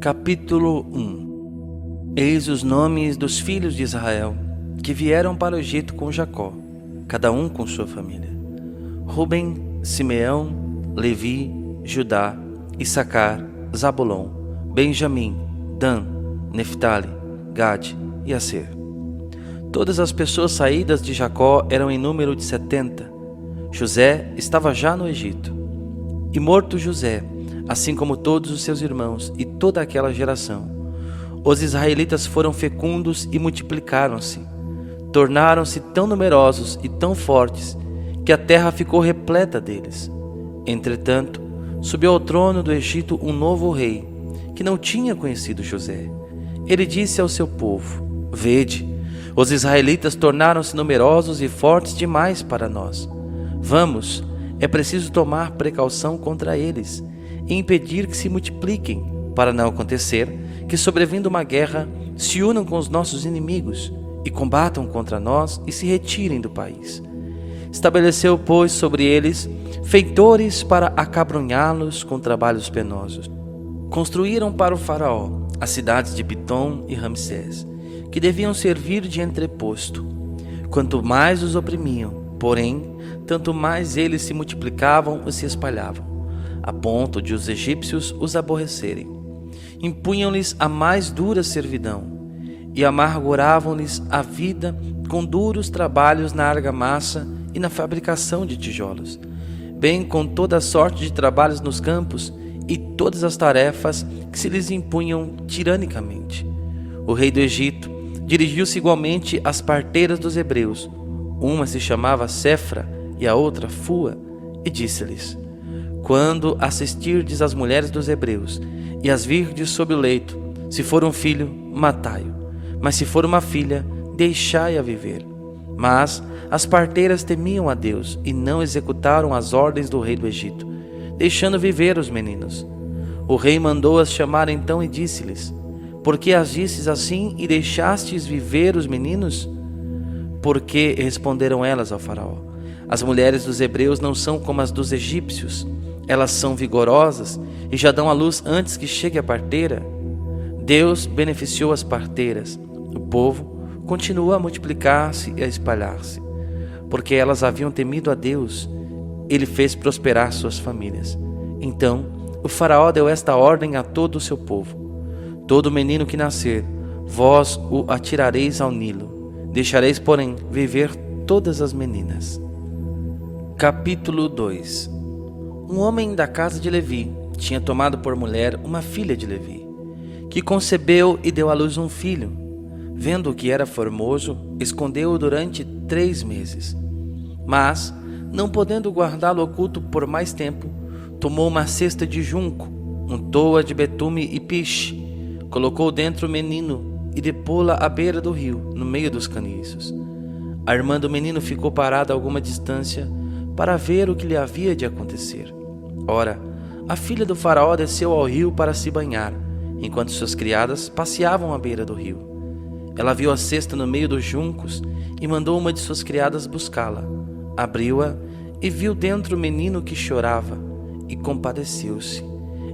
Capítulo 1. Eis os nomes dos filhos de Israel, que vieram para o Egito com Jacó, cada um com sua família: Rubem, Simeão, Levi, Judá, Issacar, Zabulon, Benjamim, Dan, Neftali, Gade e Aser. Todas as pessoas saídas de Jacó eram em número de 70. José estava já no Egito. E morto José, assim como todos os seus irmãos e toda aquela geração, os israelitas foram fecundos e multiplicaram-se. Tornaram-se tão numerosos e tão fortes que a terra ficou repleta deles. Entretanto, subiu ao trono do Egito um novo rei, que não tinha conhecido José. Ele disse ao seu povo: Vede, os israelitas tornaram-se numerosos e fortes demais para nós. Vamos, é preciso tomar precaução contra eles e impedir que se multipliquem, para não acontecer que, sobrevindo uma guerra, se unam com os nossos inimigos e combatam contra nós e se retirem do país. Estabeleceu, pois, sobre eles feitores para acabrunhá-los com trabalhos penosos. Construíram para o faraó as cidades de Pitom e Ramsés, que deviam servir de entreposto. Quanto mais os oprimiam, porém, tanto mais eles se multiplicavam e se espalhavam, a ponto de os egípcios os aborrecerem. Impunham-lhes a mais dura servidão e amarguravam-lhes a vida com duros trabalhos na argamassa e na fabricação de tijolos, bem com toda a sorte de trabalhos nos campos e todas as tarefas que se lhes impunham tiranicamente. O rei do Egito dirigiu-se igualmente às parteiras dos hebreus. Uma se chamava Sefra e a outra Fua, e disse-lhes: Quando assistirdes às mulheres dos hebreus e as virdes sob o leito, se for um filho, matai-o, mas se for uma filha, deixai-a viver. Mas as parteiras temiam a Deus e não executaram as ordens do rei do Egito, deixando viver os meninos. O rei mandou-as chamar então e disse-lhes: Por que agistes assim e deixastes viver os meninos? Porque responderam elas ao faraó: As mulheres dos hebreus não são como as dos egípcios. Elas são vigorosas e já dão à luz antes que chegue a parteira. Deus beneficiou as parteiras. O povo continuou a multiplicar-se e a espalhar-se. Porque elas haviam temido a Deus, ele fez prosperar suas famílias. Então o faraó deu esta ordem a todo o seu povo: Todo menino que nascer, vós o atirareis ao Nilo. Deixareis, porém, viver todas as meninas. Capítulo 2. Um homem da casa de Levi tinha tomado por mulher uma filha de Levi, que concebeu e deu à luz um filho. Vendo que era formoso, escondeu-o durante 3 meses. Mas, não podendo guardá-lo oculto por mais tempo, tomou uma cesta de junco, untou-a de betume e piche, colocou dentro o menino e depô-la à beira do rio, no meio dos caniços. A irmã do menino ficou parada a alguma distância para ver o que lhe havia de acontecer. Ora, a filha do faraó desceu ao rio para se banhar, enquanto suas criadas passeavam à beira do rio. Ela viu a cesta no meio dos juncos e mandou uma de suas criadas buscá-la. Abriu-a e viu dentro o menino que chorava, e compadeceu-se.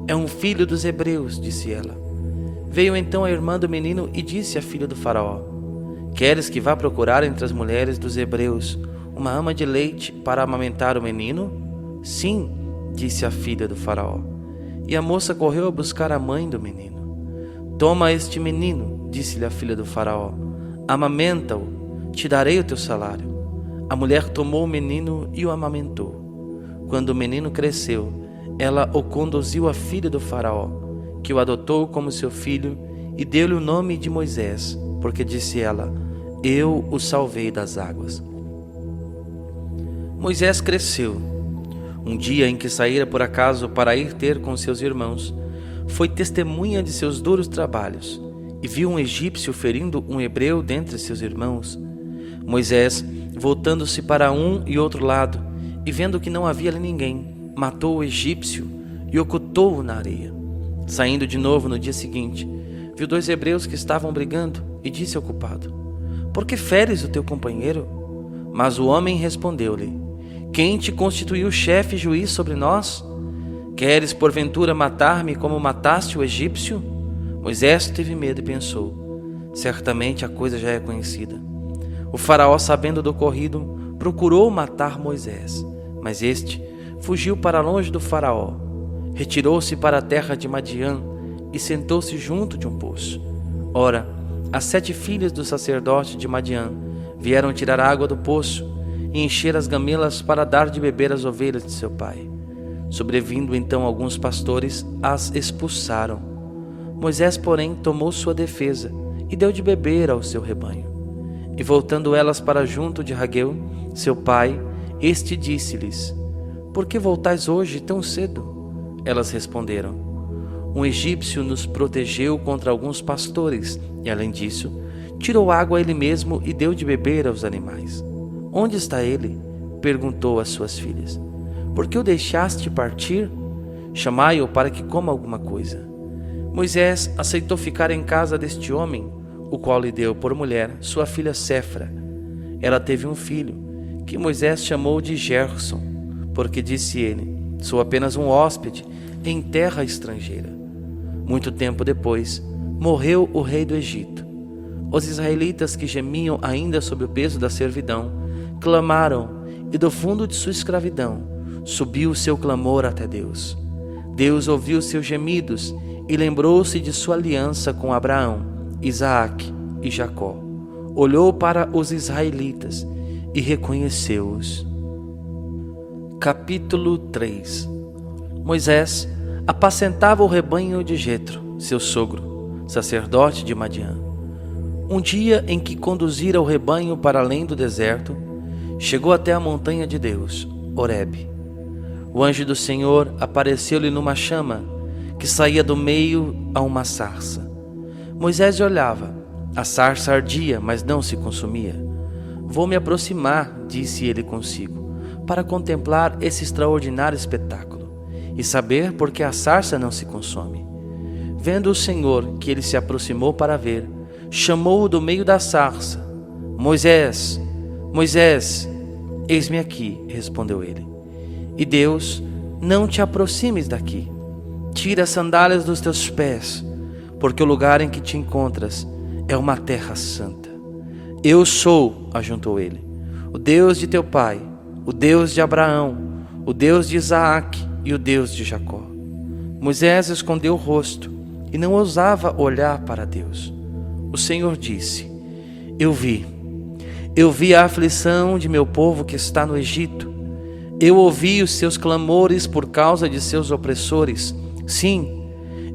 É um filho dos hebreus, disse ela. Veio então a irmã do menino e disse à filha do faraó: Queres que vá procurar entre as mulheres dos hebreus uma ama de leite para amamentar o menino? Sim, disse a filha do faraó. E a moça correu a buscar a mãe do menino. Toma este menino, disse-lhe a filha do faraó, amamenta-o, te darei o teu salário. A mulher tomou o menino e o amamentou. Quando o menino cresceu, ela o conduziu à filha do faraó, que o adotou como seu filho e deu-lhe o nome de Moisés, porque disse ela: Eu o salvei das águas. Moisés cresceu. Um dia em que saíra por acaso para ir ter com seus irmãos, foi testemunha de seus duros trabalhos e viu um egípcio ferindo um hebreu dentre seus irmãos. Moisés, voltando-se para um e outro lado e vendo que não havia ali ninguém, matou o egípcio e ocultou-o na areia. Saindo de novo no dia seguinte, viu 2 hebreus que estavam brigando e disse ao culpado: Por que feres o teu companheiro? Mas o homem respondeu-lhe: Quem te constituiu chefe e juiz sobre nós? Queres porventura matar-me como mataste o egípcio? Moisés teve medo e pensou: certamente a coisa já é conhecida. O faraó, sabendo do ocorrido, procurou matar Moisés, mas este fugiu para longe do faraó. Retirou-se para a terra de Madiã e sentou-se junto de um poço. Ora, as 7 filhas do sacerdote de Madiã vieram tirar água do poço e encher as gamelas para dar de beber às ovelhas de seu pai. Sobrevindo então alguns pastores, as expulsaram. Moisés, porém, tomou sua defesa e deu de beber ao seu rebanho. E voltando elas para junto de Raguel, seu pai, este disse-lhes: por que voltais hoje tão cedo? Elas responderam: um egípcio nos protegeu contra alguns pastores, e além disso, tirou água ele mesmo e deu de beber aos animais. Onde está ele? Perguntou às suas filhas. Por que o deixaste partir? Chamai-o para que coma alguma coisa. Moisés aceitou ficar em casa deste homem, o qual lhe deu por mulher sua filha Séfora. Ela teve um filho, que Moisés chamou de Gerson, porque disse ele: sou apenas um hóspede em terra estrangeira. Muito tempo depois, morreu o rei do Egito. Os israelitas, que gemiam ainda sob o peso da servidão, clamaram, e do fundo de sua escravidão subiu o seu clamor até Deus. Deus ouviu seus gemidos e lembrou-se de sua aliança com Abraão, Isaque e Jacó. Olhou para os israelitas e reconheceu-os. Capítulo 3. Moisés apacentava o rebanho de Jetro, seu sogro, sacerdote de Madiã. Um dia em que conduzira o rebanho para além do deserto, chegou até a montanha de Deus, Horebe. O anjo do Senhor apareceu-lhe numa chama que saía do meio a uma sarça. Moisés olhava. A sarça ardia, mas não se consumia. Vou me aproximar, disse ele consigo, para contemplar esse extraordinário espetáculo e saber por que a sarça não se consome. Vendo o Senhor que ele se aproximou para ver, chamou-o do meio da sarça. Moisés, Moisés, eis-me aqui, respondeu ele. E Deus: não te aproximes daqui. Tira as sandálias dos teus pés, porque o lugar em que te encontras é uma terra santa. Eu sou, ajuntou ele, o Deus de teu pai, o Deus de Abraão, o Deus de Isaque e o Deus de Jacó. Moisés escondeu o rosto e não ousava olhar para Deus. O Senhor disse: Eu vi a aflição de meu povo que está no Egito. Eu ouvi os seus clamores por causa de seus opressores. Sim,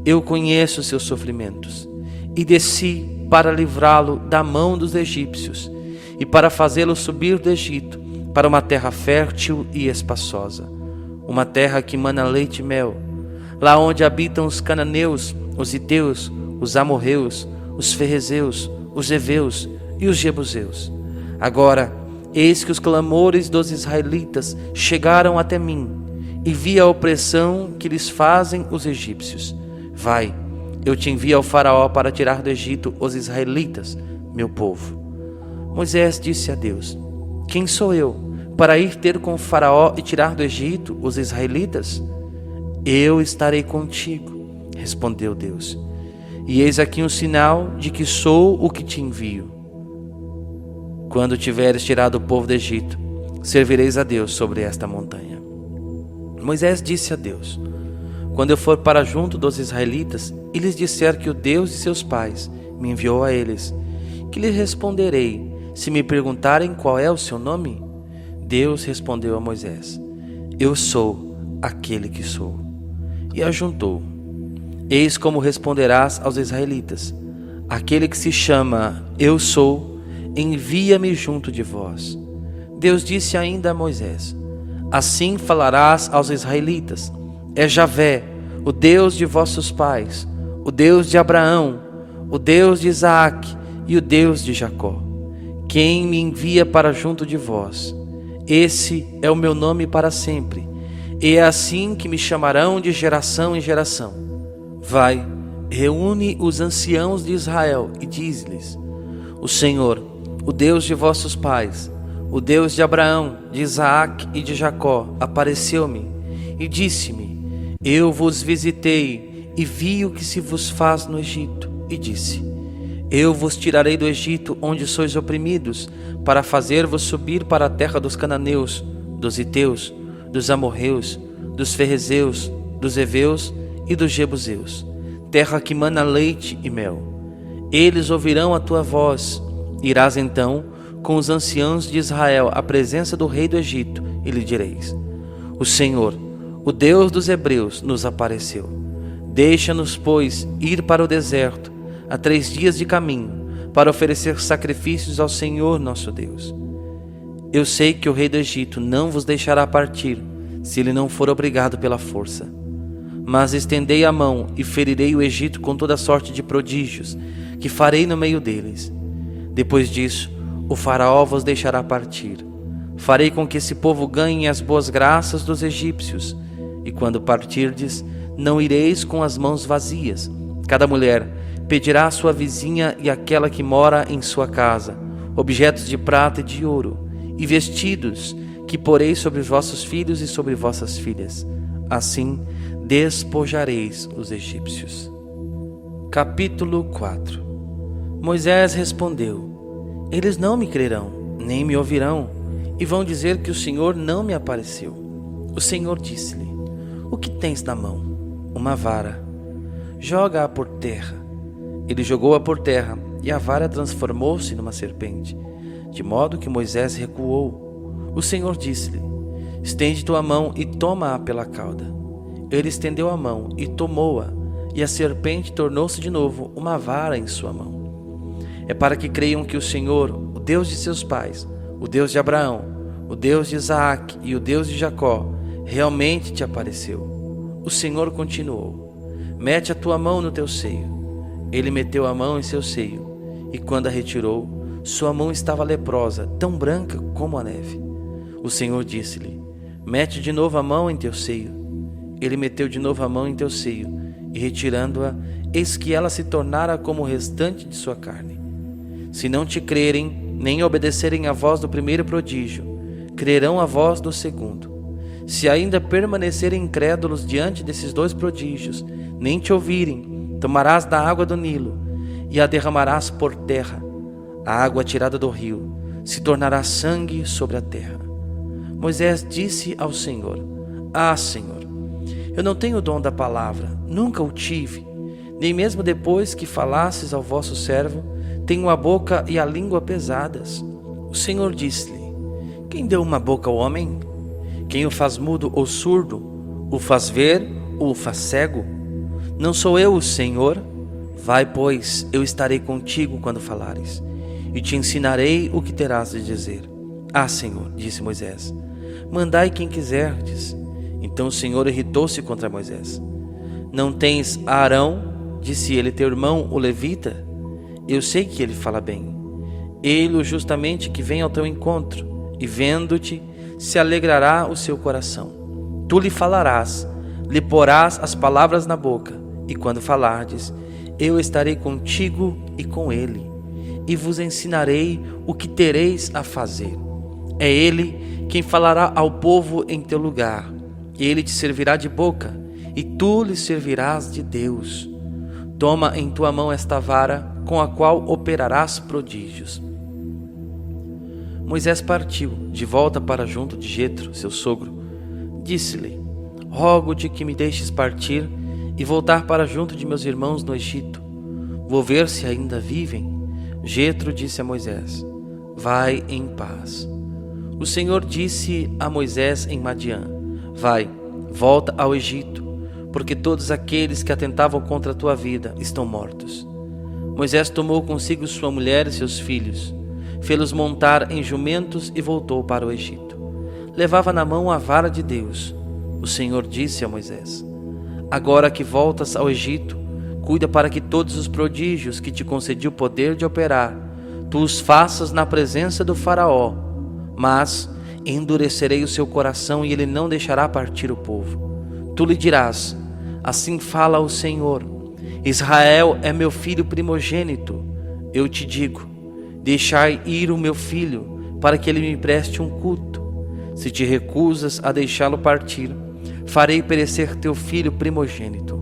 eu conheço os seus sofrimentos. E desci para livrá-lo da mão dos egípcios e para fazê-lo subir do Egito para uma terra fértil e espaçosa, uma terra que mana leite e mel, lá onde habitam os cananeus, os heteus, os amorreus, os ferrezeus, os heveus e os jebuseus. Agora, eis que os clamores dos israelitas chegaram até mim, e vi a opressão que lhes fazem os egípcios. Vai, eu te envio ao faraó para tirar do Egito os israelitas, meu povo. Moisés disse a Deus: quem sou eu para ir ter com o faraó e tirar do Egito os israelitas? Eu estarei contigo, respondeu Deus. E eis aqui um sinal de que sou o que te envio. Quando tiveres tirado o povo do Egito, servireis a Deus sobre esta montanha. Moisés disse a Deus: quando eu for para junto dos israelitas e lhes disser que o Deus de seus pais me enviou a eles, que lhes responderei se me perguntarem qual é o seu nome? Deus respondeu a Moisés: eu sou aquele que sou. E ajuntou: eis como responderás aos israelitas: aquele que se chama Eu Sou, envia-me junto de vós. Deus disse ainda a Moisés: assim falarás aos israelitas: é Javé, o Deus de vossos pais, o Deus de Abraão, o Deus de Isaque e o Deus de Jacó, quem me envia para junto de vós. Esse é o meu nome para sempre, e é assim que me chamarão de geração em geração. Vai, reúne os anciãos de Israel e diz-lhes: o Senhor, o Deus de vossos pais, o Deus de Abraão, de Isaque e de Jacó, apareceu-me e disse-me: eu vos visitei e vi o que se vos faz no Egito, e disse: Eu vos tirarei do Egito, onde sois oprimidos, para fazer-vos subir para a terra dos cananeus, dos heteus, dos amorreus, dos ferrezeus, dos heveus e dos jebuseus, terra que mana leite e mel. Eles ouvirão a tua voz. Irás então com os anciãos de Israel à presença do rei do Egito, e lhe direis: O Senhor, o Deus dos hebreus, nos apareceu. Deixa-nos, pois, ir para o deserto, a 3 dias de caminho, para oferecer sacrifícios ao Senhor nosso Deus. Eu sei que o rei do Egito não vos deixará partir, se ele não for obrigado pela força. Mas estendei a mão e ferirei o Egito com toda sorte de prodígios, que farei no meio deles. Depois disso, o faraó vos deixará partir. Farei com que esse povo ganhe as boas graças dos egípcios, e quando partirdes, não ireis com as mãos vazias. Cada mulher pedirá à sua vizinha e àquela que mora em sua casa objetos de prata e de ouro, e vestidos que porei sobre os vossos filhos e sobre vossas filhas. Assim despojareis os egípcios. Capítulo 4. Moisés respondeu: Eles não me crerão, nem me ouvirão, e vão dizer que o Senhor não me apareceu. O Senhor disse-lhe: O que tens na mão? Uma vara. Joga-a por terra. Ele jogou-a por terra, e a vara transformou-se numa serpente, de modo que Moisés recuou. O Senhor disse-lhe: Estende tua mão e toma-a pela cauda. Ele estendeu a mão e tomou-a, e a serpente tornou-se de novo uma vara em sua mão. É para que creiam que o Senhor, o Deus de seus pais, o Deus de Abraão, o Deus de Isaac e o Deus de Jacó, realmente te apareceu. O Senhor continuou: Mete a tua mão no teu seio. Ele meteu a mão em seu seio, e quando a retirou, sua mão estava leprosa, tão branca como a neve. O Senhor disse-lhe: Mete de novo a mão em teu seio. Ele meteu de novo a mão em teu seio, e retirando-a, eis que ela se tornara como o restante de sua carne. Se não te crerem, nem obedecerem à voz do primeiro prodígio, crerão à voz do segundo. Se ainda permanecerem incrédulos diante desses 2 prodígios, nem te ouvirem, tomarás da água do Nilo, e a derramarás por terra. A água tirada do rio se tornará sangue sobre a terra. Moisés disse ao Senhor: Ah, Senhor, eu não tenho o dom da palavra, nunca o tive, nem mesmo depois que falasses ao vosso servo, tenho a boca e a língua pesadas. O Senhor disse-lhe: Quem deu uma boca ao homem? Quem o faz mudo ou surdo? O faz ver ou o faz cego? Não sou eu o Senhor? Vai, pois, eu estarei contigo quando falares, e te ensinarei o que terás de dizer. Ah, Senhor, disse Moisés, mandai quem quiserdes. Então o Senhor irritou-se contra Moisés. Não tens Arão, disse ele, teu irmão, o levita? Eu sei que ele fala bem. Ele justamente que vem ao teu encontro, e vendo-te, se alegrará o seu coração. Tu lhe falarás, lhe porás as palavras na boca, e quando falardes, eu estarei contigo e com ele, e vos ensinarei o que tereis a fazer. É ele quem falará ao povo em teu lugar. Ele te servirá de boca, e tu lhe servirás de Deus. Toma em tua mão esta vara, com a qual operarás prodígios. Moisés partiu de volta para junto de Jetro, seu sogro. Disse-lhe: Rogo-te que me deixes partir e voltar para junto de meus irmãos no Egito. Vou ver se ainda vivem. Jetro disse a Moisés: Vai em paz. O Senhor disse a Moisés em Madiã: Vai, volta ao Egito, porque todos aqueles que atentavam contra a tua vida estão mortos. Moisés tomou consigo sua mulher e seus filhos, fê-los montar em jumentos e voltou para o Egito. Levava na mão a vara de Deus. O Senhor disse a Moisés: Agora que voltas ao Egito, cuida para que todos os prodígios que te concedi o poder de operar, tu os faças na presença do faraó, mas endurecerei o seu coração e ele não deixará partir o povo. Tu lhe dirás: Assim fala o Senhor, Israel é meu filho primogênito. Eu te digo: deixai ir o meu filho, para que ele me preste um culto. Se te recusas a deixá-lo partir, farei perecer teu filho primogênito.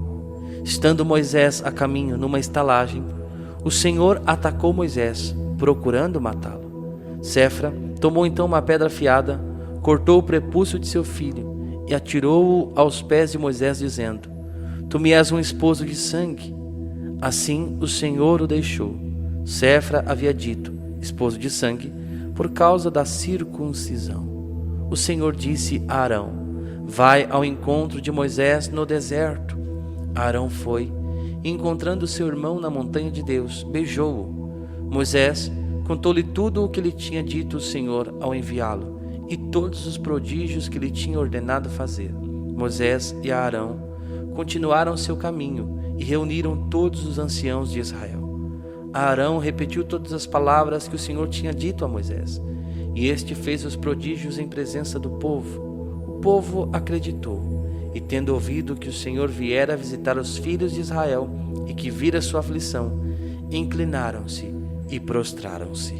Estando Moisés a caminho numa estalagem, o Senhor atacou Moisés, procurando matá-lo. Séfora tomou então uma pedra afiada, cortou o prepúcio de seu filho e atirou-o aos pés de Moisés, dizendo: Tu me és um esposo de sangue. Assim o Senhor o deixou. Séfora havia dito, esposo de sangue, por causa da circuncisão. O Senhor disse a Arão: Vai ao encontro de Moisés no deserto. Arão foi, e encontrando seu irmão na montanha de Deus, beijou-o. Moisés contou-lhe tudo o que lhe tinha dito o Senhor ao enviá-lo, e todos os prodígios que lhe tinha ordenado fazer. Moisés e Arão continuaram seu caminho e reuniram todos os anciãos de Israel. Arão repetiu todas as palavras que o Senhor tinha dito a Moisés, e este fez os prodígios em presença do povo. O povo acreditou, e tendo ouvido que o Senhor viera visitar os filhos de Israel e que vira sua aflição, inclinaram-se e prostraram-se.